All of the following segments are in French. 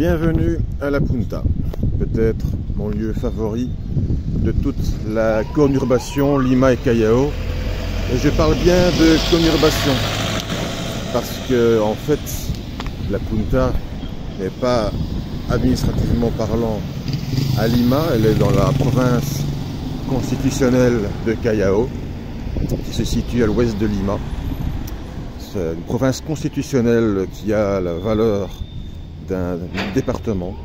Bienvenue à La Punta, peut-être mon lieu favori de toute la conurbation Lima et Callao. Et je parle bien de conurbation parce que en fait La Punta n'est pas administrativement parlant à Lima, elle est dans la province constitutionnelle de Callao qui se situe à l'ouest de Lima. C'est une province constitutionnelle qui a la valeur d'un département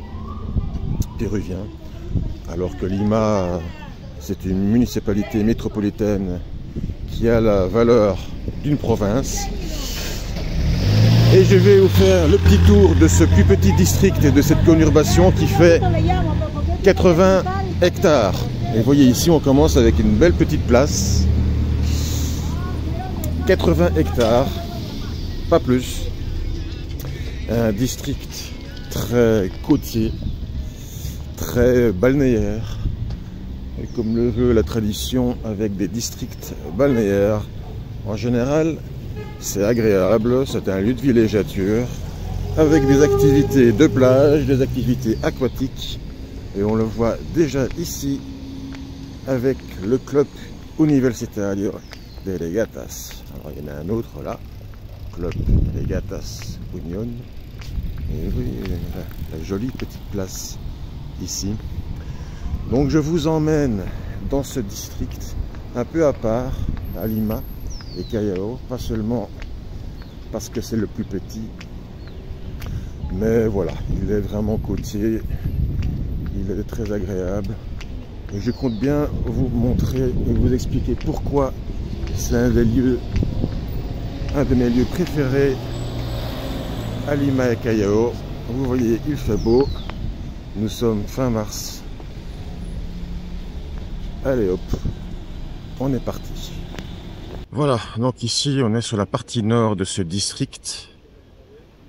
péruvien, alors que Lima, c'est une municipalité métropolitaine qui a la valeur d'une province. Et je vais vous faire le petit tour de ce plus petit district et de cette conurbation qui fait 80 hectares. Et vous voyez ici, on commence avec une belle petite place. 80 hectares, pas plus. Un district très côtier, très balnéaire, et comme le veut la tradition avec des districts balnéaires, en général c'est agréable, c'est un lieu de villégiature avec des activités de plage, des activités aquatiques, et on le voit déjà ici avec le club Universitario de Regatas. Alors il y en a un autre là, club Regatas Union. Et oui, la jolie petite place ici. Donc je vous emmène dans ce district un peu à part, à Lima et Callao, pas seulement parce que c'est le plus petit, mais voilà, il est vraiment côtier, il est très agréable. Et je compte bien vous montrer et vous expliquer pourquoi c'est un de mes lieux préférés à Lima et Callao. Vous voyez, il fait beau. Nous sommes fin mars. Allez hop, on est parti. Voilà, donc ici on est sur la partie nord de ce district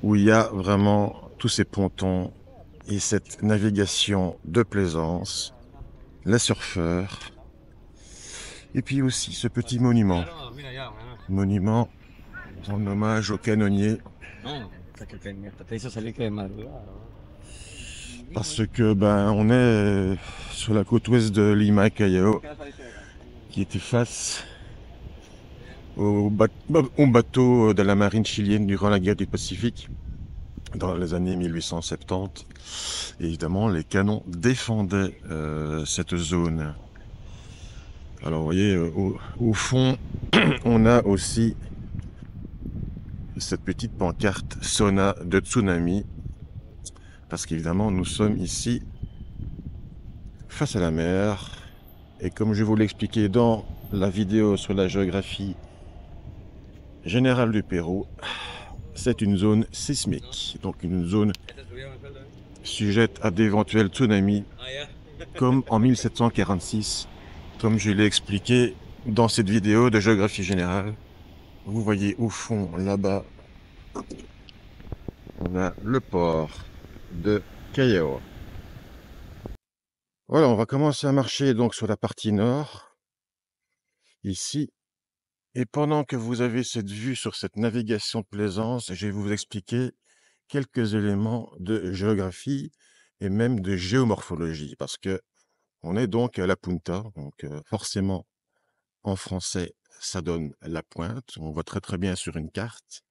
où il y a vraiment tous ces pontons et cette navigation de plaisance, les surfeurs, et puis aussi ce petit monument en hommage aux canonniers. Parce que on est sur la côte ouest de Lima et Callao, qui était face au bateau de la marine chilienne durant la guerre du Pacifique dans les années 1870. Et évidemment, les canons défendaient cette zone. Alors vous voyez, au fond, on a aussi cette petite pancarte Zona de tsunami, parce qu'évidemment nous sommes ici face à la mer, et comme je vous l'ai expliqué dans la vidéo sur la géographie générale du Pérou, c'est une zone sismique, donc une zone sujette à d'éventuels tsunamis, comme en 1746, comme je l'ai expliqué dans cette vidéo de géographie générale. Vous voyez au fond là-bas, on a le port de Callao. Voilà, on va commencer à marcher donc sur la partie nord, ici. Et pendant que vous avez cette vue sur cette navigation de plaisance, je vais vous expliquer quelques éléments de géographie et même de géomorphologie, parce que on est donc à La Punta, donc forcément en français ça donne la pointe, on voit très très bien sur une carte,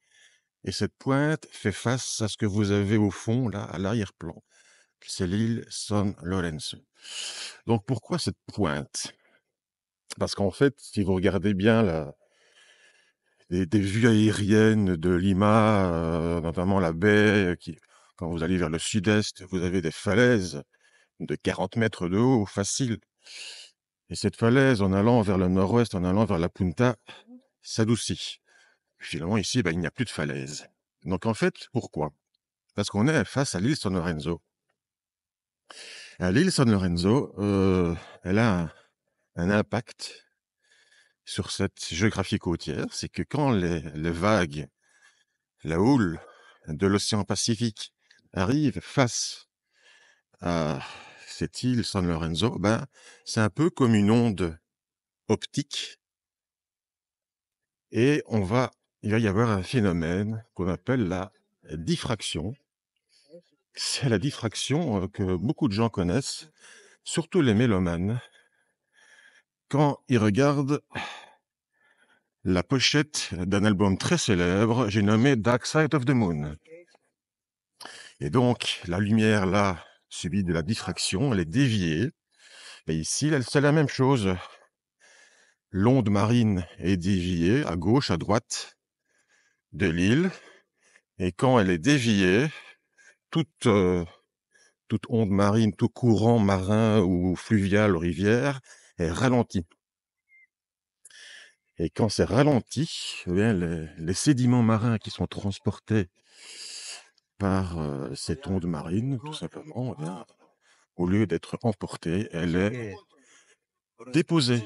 et cette pointe fait face à ce que vous avez au fond là, à l'arrière-plan, c'est l'île San Lorenzo. Donc pourquoi cette pointe? Parce qu'en fait, si vous regardez bien des vues aériennes de Lima, notamment la baie, quand vous allez vers le sud-est, vous avez des falaises de 40 mètres de haut, facile. Et cette falaise, en allant vers le nord-ouest, en allant vers la Punta, s'adoucit. Finalement, ici, il n'y a plus de falaise. Donc en fait, pourquoi? Parce qu'on est face à l'île San Lorenzo. L'île San Lorenzo, elle a un impact sur cette géographie côtière, c'est que quand les vagues, la houle de l'océan Pacifique arrive face à cette île San Lorenzo, c'est un peu comme une onde optique, et il va y avoir un phénomène qu'on appelle la diffraction, c'est la diffraction que beaucoup de gens connaissent, surtout les mélomanes, quand ils regardent la pochette d'un album très célèbre, j'ai nommé Dark Side of the Moon. Et donc, la lumière là subit de la diffraction, elle est déviée. Et ici, c'est la même chose. L'onde marine est déviée à gauche, à droite de l'île. Et quand elle est déviée, toute onde marine, tout courant marin ou fluvial ou rivière est ralenti. Et quand c'est ralenti, eh bien, les sédiments marins qui sont transportés par cette onde marine, tout simplement, eh bien, au lieu d'être emportée, elle est déposée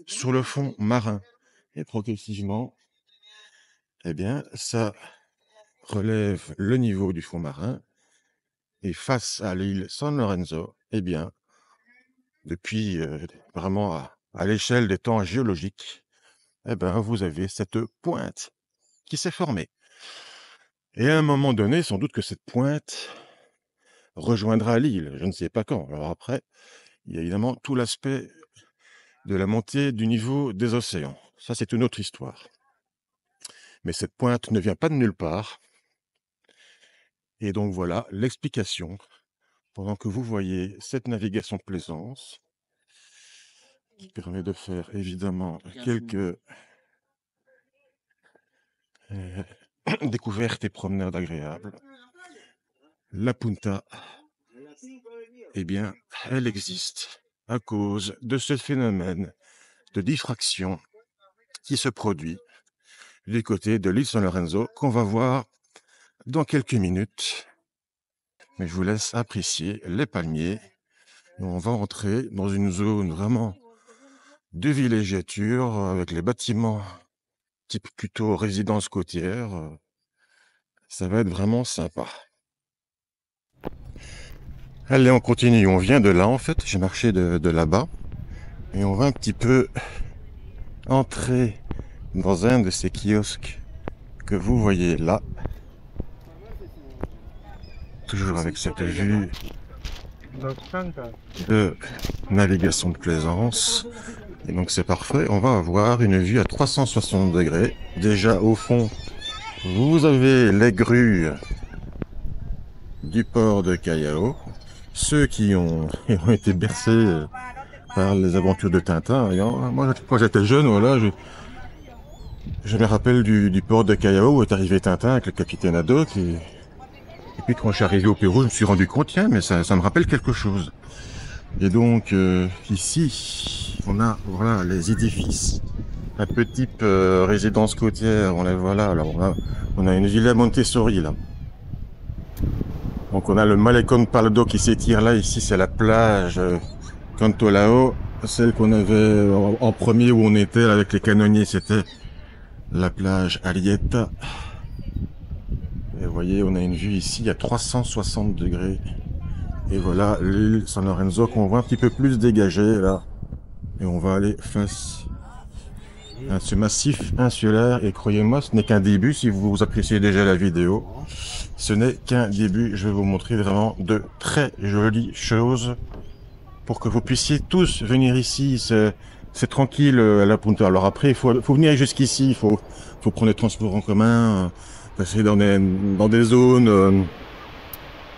sur le fond marin. Et progressivement, eh bien, ça relève le niveau du fond marin. Et face à l'île San Lorenzo, eh bien, depuis vraiment à l'échelle des temps géologiques, eh ben, vous avez cette pointe qui s'est formée. Et à un moment donné, sans doute que cette pointe rejoindra l'île, je ne sais pas quand. Alors après, il y a évidemment tout l'aspect de la montée du niveau des océans. Ça, c'est une autre histoire. Mais cette pointe ne vient pas de nulle part. Et donc voilà l'explication, pendant que vous voyez cette navigation de plaisance, qui permet de faire évidemment quelques découvertes et promenades agréables. La punta, eh bien, elle existe à cause de ce phénomène de diffraction qui se produit du côté de l'île San Lorenzo, qu'on va voir dans quelques minutes. Mais je vous laisse apprécier les palmiers. Et on va entrer dans une zone vraiment de villégiature avec les bâtiments type plutôt résidence côtière. Ça va être vraiment sympa. Allez, on continue. On vient de là, en fait. J'ai marché de là-bas. Et on va un petit peu entrer dans un de ces kiosques que vous voyez là. Toujours avec cette vue de navigation de plaisance. Et donc c'est parfait. On va avoir une vue à 360 degrés. Déjà au fond, vous avez les grues du port de Callao. Ceux qui ont été bercés par les aventures de Tintin. Moi, quand j'étais jeune, voilà, je me rappelle du port de Callao où est arrivé Tintin avec le capitaine Haddock. Et puis quand je suis arrivé au Pérou, je me suis rendu compte, tiens, mais ça me rappelle quelque chose. Et donc ici, on a voilà les édifices, un peu type résidence côtière. On les voit là. Alors on a une villa Montessori là. Donc on a le Malecón Pardo qui s'étire là. Ici c'est la plage Cantolao, celle qu'on avait en premier où on était là, avec les canonniers. C'était la plage Alieta. Et vous voyez, on a une vue ici à 360 degrés. Et voilà l'île San Lorenzo qu'on voit un petit peu plus dégagée là. Et on va aller face à ce massif insulaire. Et croyez-moi, ce n'est qu'un début. Si vous appréciez déjà la vidéo, ce n'est qu'un début. Je vais vous montrer vraiment de très jolies choses pour que vous puissiez tous venir ici. C'est tranquille à la Punta. Alors après, il faut venir jusqu'ici. Il faut prendre les transports en commun, passer dans des zones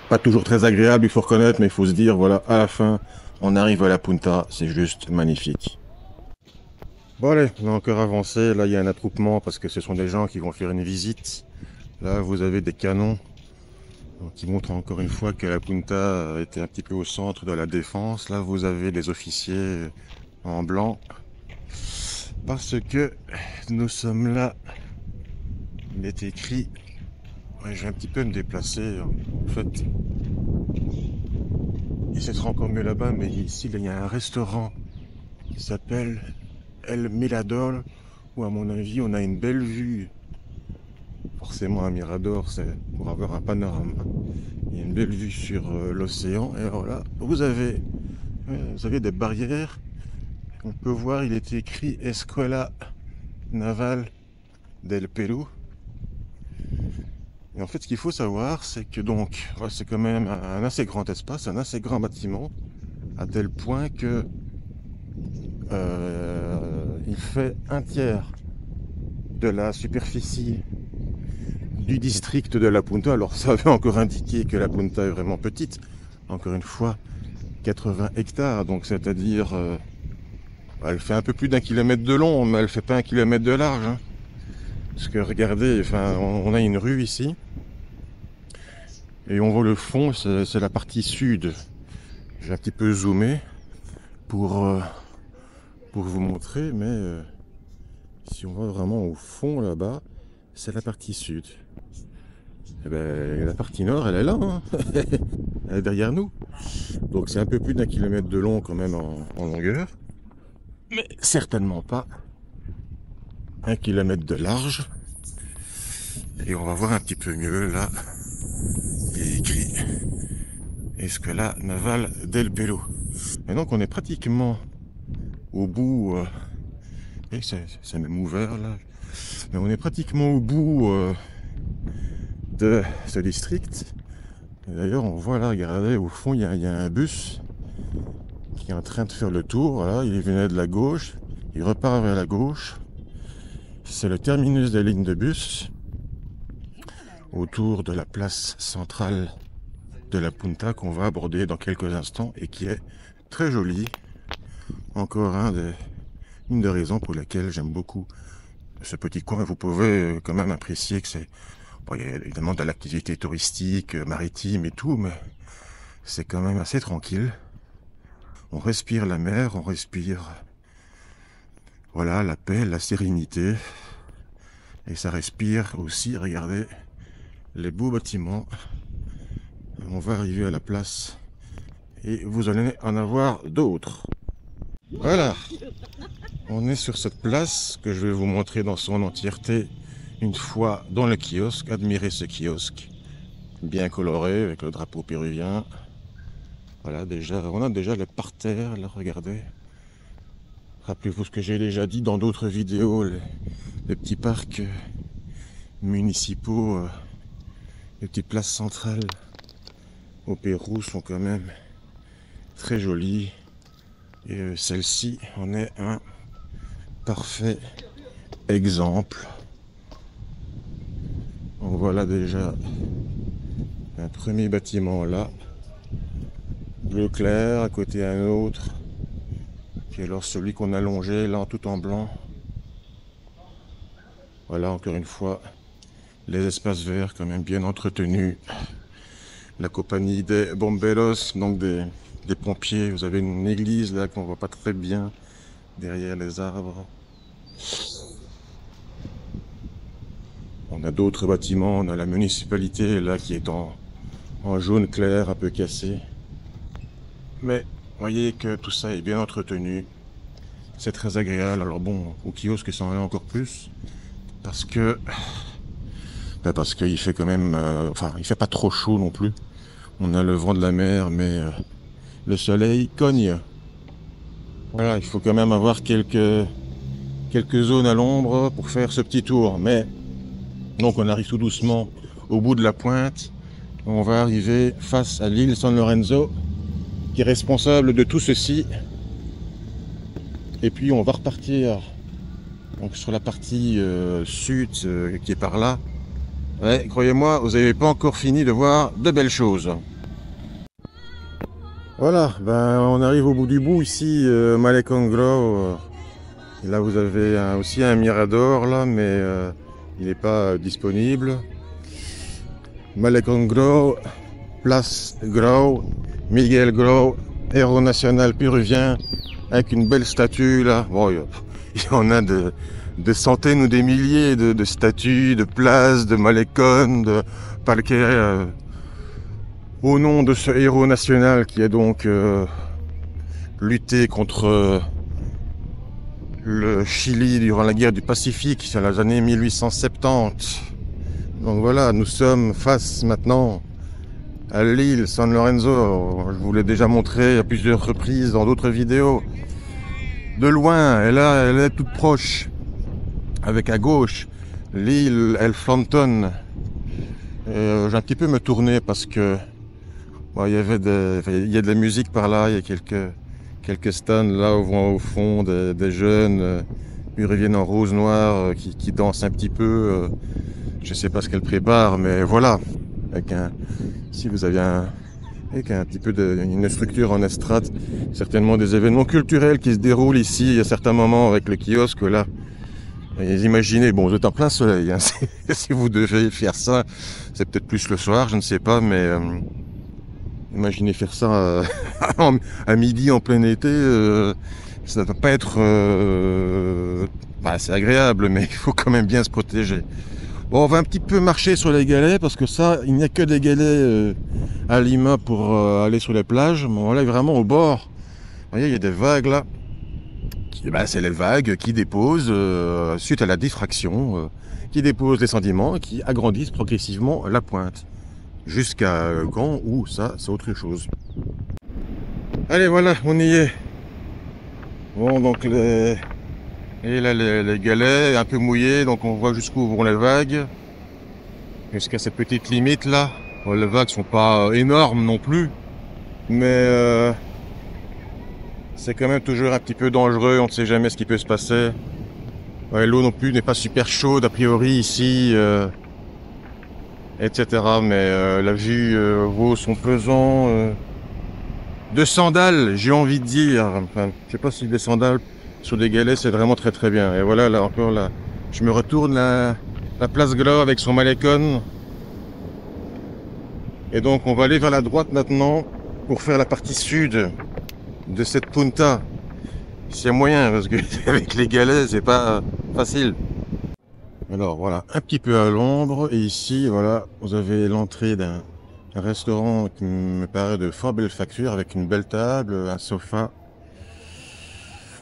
pas toujours très agréables, il faut reconnaître, mais il faut se dire, voilà, à la fin, on arrive à la Punta. C'est juste magnifique. Bon allez, on a encore avancé. Là, il y a un attroupement parce que ce sont des gens qui vont faire une visite. Là, vous avez des canons qui montrent encore une fois que la Punta était un petit peu au centre de la défense. Là, vous avez des officiers en blanc parce que nous sommes là. Il est écrit... Ouais, je vais un petit peu me déplacer en fait. Et ce sera encore mieux là-bas, mais ici, il y a un restaurant qui s'appelle El Mirador, où à mon avis, on a une belle vue. Forcément, un mirador, c'est pour avoir un panorama. Il y a une belle vue sur l'océan. Et alors là, vous avez des barrières. On peut voir, il est écrit Escuela Naval del Perú. Et en fait, ce qu'il faut savoir, c'est que donc, c'est quand même un assez grand espace, un assez grand bâtiment, à tel point que il fait un tiers de la superficie du district de La Punta. Alors ça veut encore indiquer que La Punta est vraiment petite. Encore une fois, 80 hectares, donc c'est-à-dire elle fait un peu plus d'1 kilomètre de long, mais elle fait pas 1 kilomètre de large. Hein. Parce que regardez, enfin, on a une rue ici, et on voit le fond, c'est la partie sud. J'ai un petit peu zoomé pour vous montrer, mais si on va vraiment au fond là-bas, c'est la partie sud. Et ben, la partie nord, elle est là, hein. Elle est derrière nous. Donc c'est un peu plus d'1 kilomètre de long quand même en longueur, mais certainement pas 1 kilomètre de large. Et on va voir un petit peu mieux là. Il est écrit Escuela Naval del Pelo. Et donc on est pratiquement au bout. Et c'est même ouvert là. Mais on est pratiquement au bout de ce district. Et d'ailleurs on voit là, regardez, au fond il y a un bus qui est en train de faire le tour. Voilà, il venait de la gauche, il repart vers la gauche. C'est le terminus des lignes de bus autour de la place centrale de La Punta qu'on va aborder dans quelques instants et qui est très jolie. Encore une des raisons pour lesquelles j'aime beaucoup ce petit coin. Vous pouvez quand même apprécier que c'est... Bon, il y a évidemment de l'activité touristique, maritime et tout, mais c'est quand même assez tranquille. On respire la mer, on respire... Voilà, la paix, la sérénité. Et ça respire aussi, regardez, les beaux bâtiments. On va arriver à la place et vous allez en avoir d'autres. Voilà, on est sur cette place que je vais vous montrer dans son entièreté une fois dans le kiosque. Admirez ce kiosque bien coloré avec le drapeau péruvien. Voilà, déjà, on a déjà le parterre, là, regardez. Rappelez-vous ce que j'ai déjà dit dans d'autres vidéos, les petits parcs municipaux, les petites places centrales au Pérou sont quand même très jolies. Et celle-ci en est un parfait exemple. On voit là déjà un premier bâtiment là, bleu clair, à côté un autre. Puis alors celui qu'on a longé là tout en blanc. Voilà, encore une fois, les espaces verts quand même bien entretenus. La compagnie des bomberos, donc des pompiers. Vous avez une église là qu'on voit pas très bien derrière les arbres. On a d'autres bâtiments, on a la municipalité là qui est en jaune clair, un peu cassé. Mais voyez que tout ça est bien entretenu. C'est très agréable. Alors bon, au kiosque ça en est encore plus. Parce qu'il fait quand même... enfin, il fait pas trop chaud non plus. On a le vent de la mer, mais le soleil cogne. Voilà, il faut quand même avoir quelques zones à l'ombre pour faire ce petit tour. Mais donc on arrive tout doucement au bout de la pointe. On va arriver face à l'île San Lorenzo, qui est responsable de tout ceci. Et puis on va repartir donc sur la partie sud qui est par là. Ouais, croyez-moi, vous n'avez pas encore fini de voir de belles choses. Voilà, ben on arrive au bout du bout ici, Malecón Grau. Et là vous avez aussi un mirador là, mais il n'est pas disponible. Malecón Grau, place Grau, Miguel Grau, héros national péruvien, avec une belle statue là. Bon, il y en a des centaines ou des milliers de statues, de places, de malecón, de parquets au nom de ce héros national qui a donc lutté contre le Chili durant la guerre du Pacifique dans les années 1870. Donc voilà, nous sommes face maintenant à l'île San Lorenzo. Je vous l'ai déjà montré à plusieurs reprises dans d'autres vidéos. De loin, elle est toute proche. Avec à gauche l'île El Frontón, J'ai un petit peu me tourner parce que bon, il y avait il y a de la musique par là, il y a quelques stands là au fond, des jeunes, ils reviennent en rose noir, qui dansent un petit peu. Je sais pas ce qu'elles préparent, mais voilà. Avec si vous avez avec un petit peu une structure en estrade, certainement des événements culturels qui se déroulent ici à certains moments avec le kiosque là. Et imaginez, bon, vous êtes en plein soleil, hein, si vous devez faire ça, c'est peut-être plus le soir, je ne sais pas, mais imaginez faire ça à midi en plein été, ça ne va pas être c'est agréable, mais il faut quand même bien se protéger. Bon, on va un petit peu marcher sur les galets parce que ça, il n'y a que des galets à Lima pour aller sur les plages. Bon, là, vraiment au bord. Vous voyez, il y a des vagues là. C'est les vagues qui déposent, suite à la diffraction, qui déposent les sédiments et qui agrandissent progressivement la pointe. Jusqu'à quand ou ça, c'est autre chose. Allez, voilà, on y est. Bon, donc et là, les galets un peu mouillés, donc on voit jusqu'où vont les vagues. Jusqu'à cette petite limite là. Bon, les vagues sont pas énormes non plus, mais c'est quand même toujours un petit peu dangereux, on ne sait jamais ce qui peut se passer. Ouais, l'eau non plus n'est pas super chaude a priori ici, etc. Mais la vue vaut son pesant de sandales, j'ai envie de dire. Enfin, je sais pas si des sandales sur des galets c'est vraiment très très bien. Et voilà, là encore là, je me retourne la place Gla avec son malécon. Et donc on va aller vers la droite maintenant pour faire la partie sud de cette punta. C'est moyen parce que avec les galets c'est pas facile. Alors voilà, un petit peu à l'ombre et ici voilà, vous avez l'entrée d'un restaurant qui me paraît de fort belle facture avec une belle table, un sofa.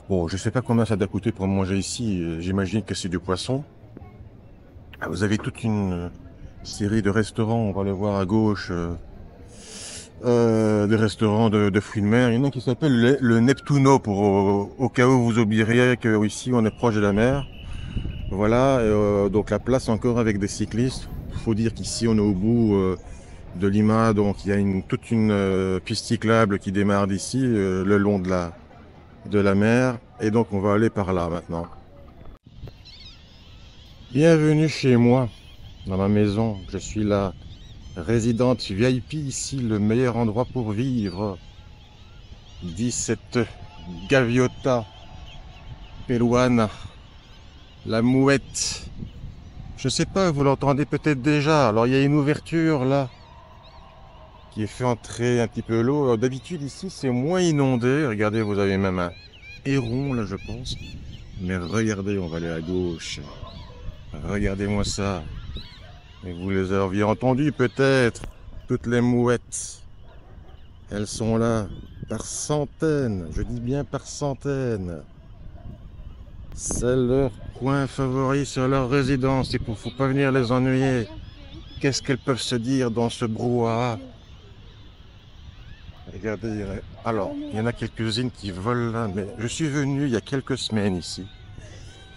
Bon, je sais pas combien ça doit coûter pour manger ici, j'imagine que c'est du poisson. Vous avez toute une série de restaurants, on va le voir à gauche. Des restaurants de fruits de mer. Il y en a qui s'appelle le Neptuno pour au cas où vous oublieriez qu'ici on est proche de la mer. Voilà, donc la place encore avec des cyclistes. Il faut dire qu'ici on est au bout de Lima, donc il y a toute une piste cyclable qui démarre d'ici le long de la mer. Et donc on va aller par là maintenant. Bienvenue chez moi, dans ma maison. Je suis là. Résidente VIP ici, le meilleur endroit pour vivre. Dit cette gaviota peruana, la mouette. Je sais pas, vous l'entendez peut-être déjà. Alors il y a une ouverture là qui fait entrer un petit peu l'eau. D'habitude ici c'est moins inondé. Regardez, vous avez même un héron là je pense. Mais regardez, on va aller à gauche. Regardez-moi ça. Et vous les aviez entendues peut-être, toutes les mouettes. Elles sont là, par centaines, je dis bien par centaines. C'est leur coin favori sur leur résidence, il ne faut pas venir les ennuyer. Qu'est-ce qu'elles peuvent se dire dans ce brouhaha? Regardez, alors, il y en a quelques-unes qui volent là, mais je suis venu il y a quelques semaines ici.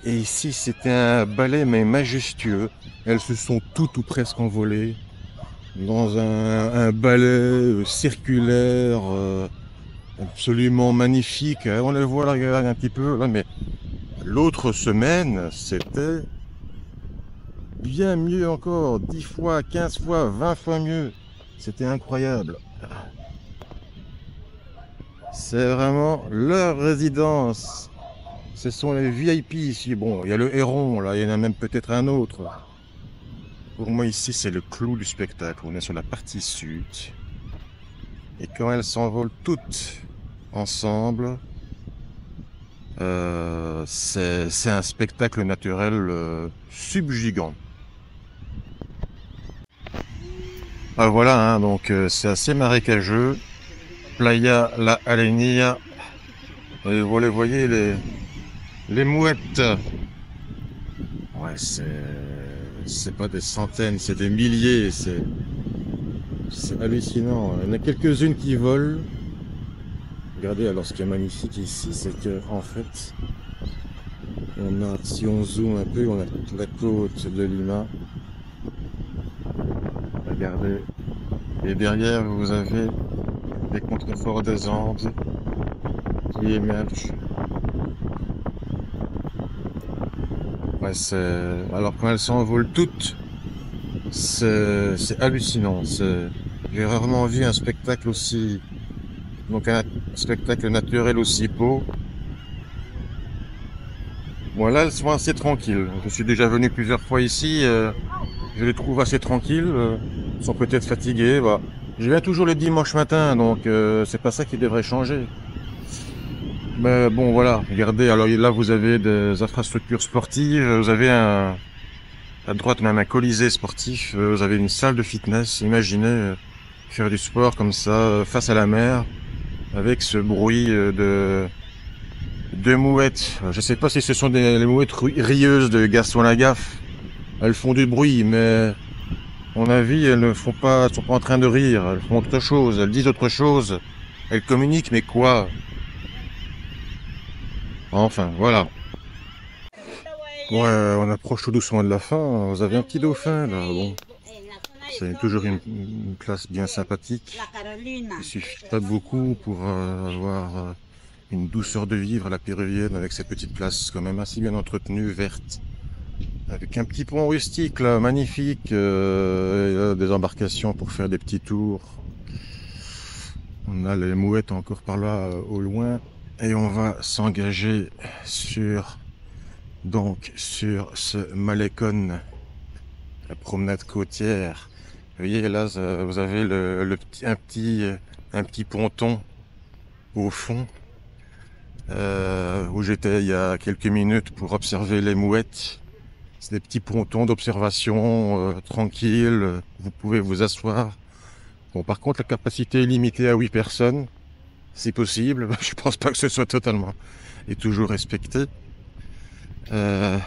Et ici, c'était un balai, mais majestueux. Elles se sont toutes ou presque envolées dans un balai circulaire absolument magnifique. On les voit là, regardez un petit peu là, mais l'autre semaine, c'était bien mieux encore. 10 fois, 15 fois, 20 fois mieux. C'était incroyable. C'est vraiment leur résidence. Ce sont les VIP ici. Bon, il y a le héron, là, il y en a même peut-être un autre. Pour moi, ici, c'est le clou du spectacle. On est sur la partie sud. Et quand elles s'envolent toutes ensemble, c'est un spectacle naturel subjugant. Ah, voilà, hein, donc c'est assez marécageux. Playa La Alenilla. Et vous les voyez, les mouettes. Ouais, c'est pas des centaines, c'est des milliers. C'est hallucinant. Il y en a quelques-unes qui volent. Regardez, alors ce qui est magnifique ici, c'est que en fait, on a, si on zoome un peu, on a toute la côte de Lima. regardez. Et derrière, vous avez les contreforts des Andes qui émergent. Ouais, alors quand elles s'envolent toutes, c'est hallucinant. J'ai rarement vu un spectacle aussi, donc un spectacle naturel aussi beau. Bon, là, elles sont assez tranquilles. Je suis déjà venu plusieurs fois ici. Je les trouve assez tranquilles. Elles sont peut-être fatiguées. Bah, je viens toujours le dimanche matin, donc c'est pas ça qui devrait changer. Mais bon, voilà. Regardez, alors là, vous avez des infrastructures sportives. Vous avez à droite même un colisée sportif. Vous avez une salle de fitness. Imaginez faire du sport comme ça, face à la mer, avec ce bruit de mouettes. Je sais pas si ce sont les mouettes rieuses de Gaston Lagaffe. Elles font du bruit, mais à mon avis, elles ne sont pas en train de rire. Elles font autre chose. Elles disent autre chose. Elles communiquent, mais quoi? Enfin, voilà. Ouais, on approche tout doucement de la fin. Vous avez un petit dauphin, là. Bon, c'est toujours une place bien sympathique. Il suffit pas de beaucoup pour avoir une douceur de vivre à la péruvienne avec cette petite place quand même assez bien entretenue, verte. Avec un petit pont rustique là, magnifique, des embarcations pour faire des petits tours. On a les mouettes encore par là au loin. Et on va s'engager sur ce malecón, la promenade côtière. Vous voyez là, vous avez un petit ponton au fond, où j'étais il y a quelques minutes pour observer les mouettes. C'est des petits pontons d'observation tranquilles, vous pouvez vous asseoir. Bon, par contre, la capacité est limitée à 8 personnes, si possible. Je pense pas que ce soit totalement et toujours respecté. Mais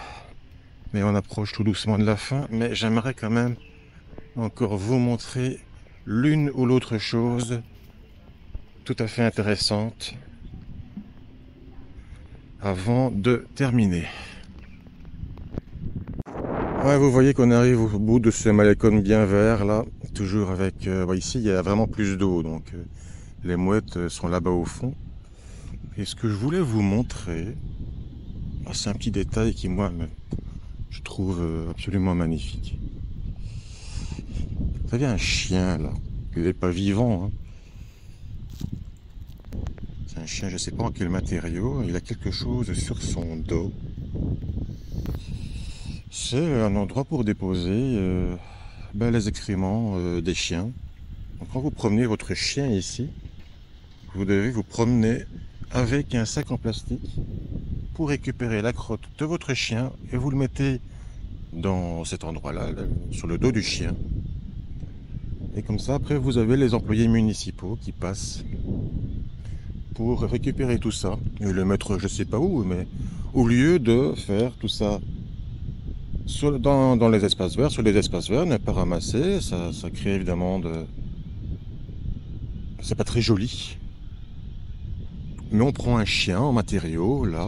on approche tout doucement de la fin. Mais j'aimerais quand même encore vous montrer l'une ou l'autre chose tout à fait intéressante avant de terminer. Ouais, vous voyez qu'on arrive au bout de ce malecón bien vert là, toujours avec ici il y a vraiment plus d'eau, donc les mouettes sont là-bas au fond. Et ce que je voulais vous montrer, c'est un petit détail qui moi je trouve absolument magnifique. Vous avez un chien là, il n'est pas vivant, hein. C'est un chien, je ne sais pas en quel matériau, il a quelque chose sur son dos. C'est un endroit pour déposer les excréments des chiens. Donc quand vous promenez votre chien ici, vous devez vous promener avec un sac en plastique pour récupérer la crotte de votre chien et vous le mettez dans cet endroit-là, sur le dos du chien. Et comme ça, après, vous avez les employés municipaux qui passent pour récupérer tout ça et le mettre je sais pas où, mais au lieu de faire tout ça dans les espaces verts, sur les espaces verts, ne pas ramasser, ça crée évidemment c'est pas très joli. Mais on prend un chien en matériaux, là,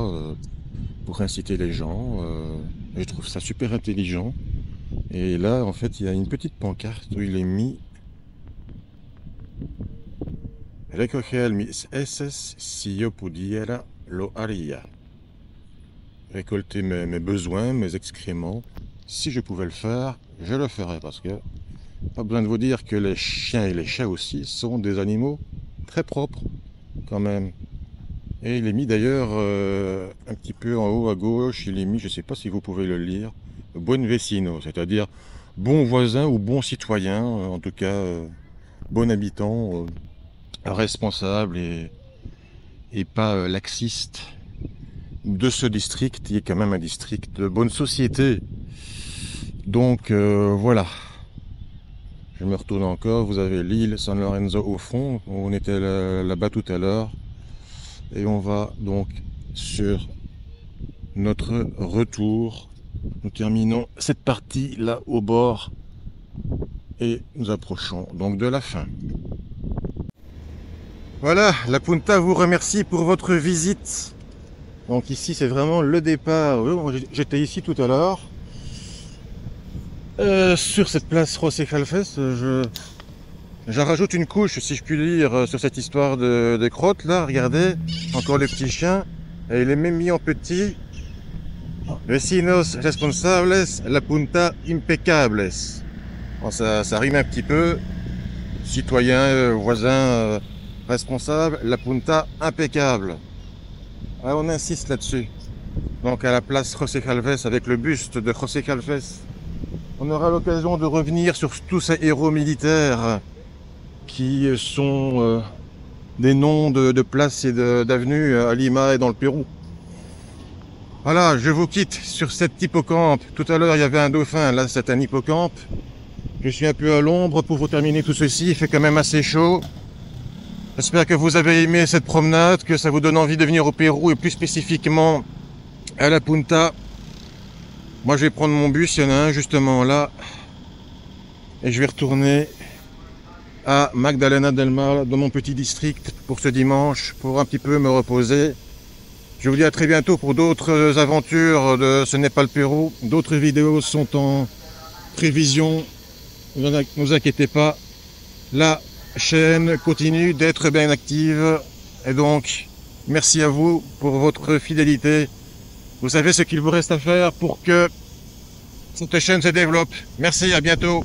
pour inciter les gens. Et je trouve ça super intelligent. Et là, en fait, il y a une petite pancarte où il est mis Recoger mis heces si yo pudiera lo haría. Récolter mes besoins, mes excréments. Si je pouvais le faire, je le ferais. Parce que, pas besoin de vous dire que les chiens et les chats aussi sont des animaux très propres, quand même. Et il est mis d'ailleurs un petit peu en haut à gauche, il est mis, je ne sais pas si vous pouvez le lire, buen vecino, c'est-à-dire bon voisin ou bon citoyen, en tout cas bon habitant, responsable et pas laxiste de ce district, qui est quand même un district de bonne société. Donc voilà, je me retourne encore, vous avez l'île San Lorenzo au fond, on était là-bas tout à l'heure. Et on va donc sur notre retour. Nous terminons cette partie là au bord et nous approchons donc de la fin. Voilà, la Punta vous remercie pour votre visite. Donc ici c'est vraiment le départ. J'étais ici tout à l'heure. Sur cette place José Calfes, j'en rajoute une couche, si je puis dire, sur cette histoire de crotte là. Regardez, encore le petit chien, et il est même mis en petit. Vecinos responsables, la punta impecables. Bon, ça rime un petit peu. Citoyens, voisins, responsables, la punta impeccable. Ah, on insiste là-dessus. Donc à la place José Calfes, avec le buste de José Calfes, on aura l'occasion de revenir sur tous ces héros militaires qui sont des noms de places et d'avenues à Lima et dans le Pérou. Voilà, je vous quitte sur cet hippocampe. Tout à l'heure, il y avait un dauphin, là c'est un hippocampe. Je suis un peu à l'ombre pour vous terminer tout ceci, il fait quand même assez chaud. J'espère que vous avez aimé cette promenade, que ça vous donne envie de venir au Pérou et plus spécifiquement à la Punta. Moi je vais prendre mon bus, il y en a un justement là. Et je vais retourner à Magdalena del Mar, dans mon petit district, pour ce dimanche, pour un petit peu me reposer. Je vous dis à très bientôt pour d'autres aventures de Ce n'est pas le Pérou. D'autres vidéos sont en prévision. Ne vous inquiétez pas. La chaîne continue d'être bien active. Et donc, merci à vous pour votre fidélité. Vous savez ce qu'il vous reste à faire pour que cette chaîne se développe. Merci, à bientôt.